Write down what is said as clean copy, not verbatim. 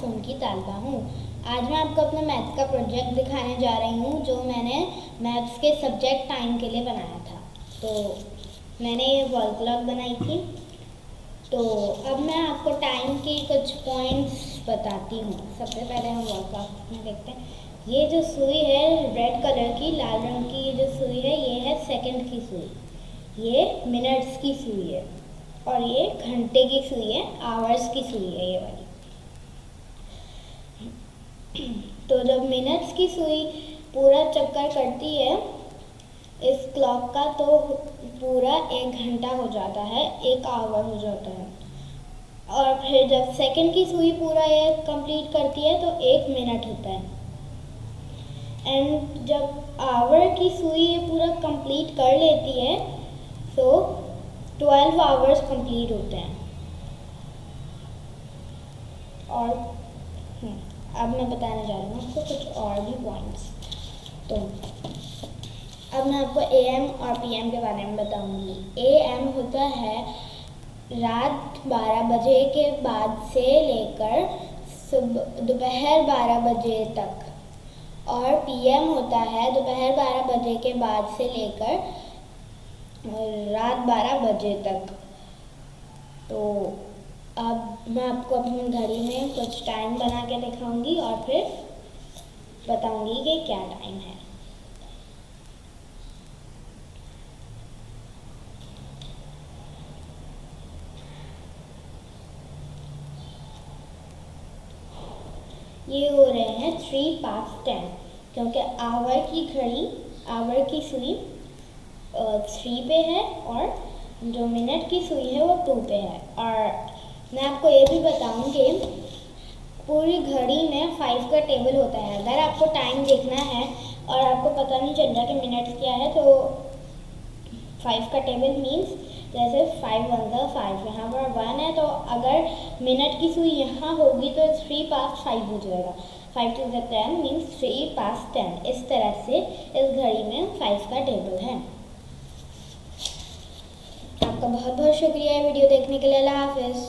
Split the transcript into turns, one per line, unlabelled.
खून की तालबा हूँ। आज मैं आपको अपना मैथ्स का प्रोजेक्ट दिखाने जा रही हूँ जो मैंने मैथ्स के सब्जेक्ट टाइम के लिए बनाया था। तो मैंने ये वॉल क्लॉक बनाई थी। तो अब मैं आपको टाइम की कुछ पॉइंट्स बताती हूँ। सबसे पहले हम वॉल क्लॉक में देखते हैं। ये जो सुई है रेड कलर की, लाल रंग की ये जो सुई है ये है सेकंड की सुई, ये मिनट्स की सुई है और ये घंटे की सुई है, आवर्स की सुई है ये वाली। तो जब मिनट्स की सुई पूरा चक्कर करती है इस क्लॉक का तो पूरा 1 घंटा हो जाता है, 1 आवर हो जाता है। और फिर जब सेकंड की सुई पूरा ये कंप्लीट करती है तो 1 मिनट होता है। एंड जब आवर की सुई ये पूरा कंप्लीट कर लेती है तो 12 आवर्स कंप्लीट होते हैं। और अब मैं बताने जा रही हूँ आपको कुछ और भी पॉइंट्स। तो अब मैं आपको AM और PM के बारे में बताऊंगी। AM होता है रात 12 बजे के बाद से लेकर दोपहर 12 बजे तक, और PM होता है दोपहर 12 बजे के बाद से लेकर रात 12 बजे तक। तो अब मैं आपको अपनी घड़ी में कुछ टाइम बना के दिखाऊंगी और फिर बताऊंगी कि क्या टाइम है। ये हो रहे हैं 3:10 क्योंकि आवर की घड़ी, आवर की सुई 3 पे है और जो मिनट की सुई है वो 2 पे है। और मैं आपको ये भी बताऊंगी पूरी घड़ी में 5 का टेबल होता है। अगर आपको टाइम देखना है और आपको पता नहीं चल रहा कि मिनट्स क्या है तो 5 का टेबल मीन्स जैसे 5 1 ज़ा 5, यहाँ पर 1 है तो अगर मिनट की सुई यहाँ होगी तो 3:5 हो जाएगा। 5 2 ज़ा 10 मीन्स 3:10। इस तरह से इस घड़ी में 5 का टेबल है। आपका बहुत बहुत शुक्रिया वीडियो देखने के लिए। अल्लाह हाफिज़।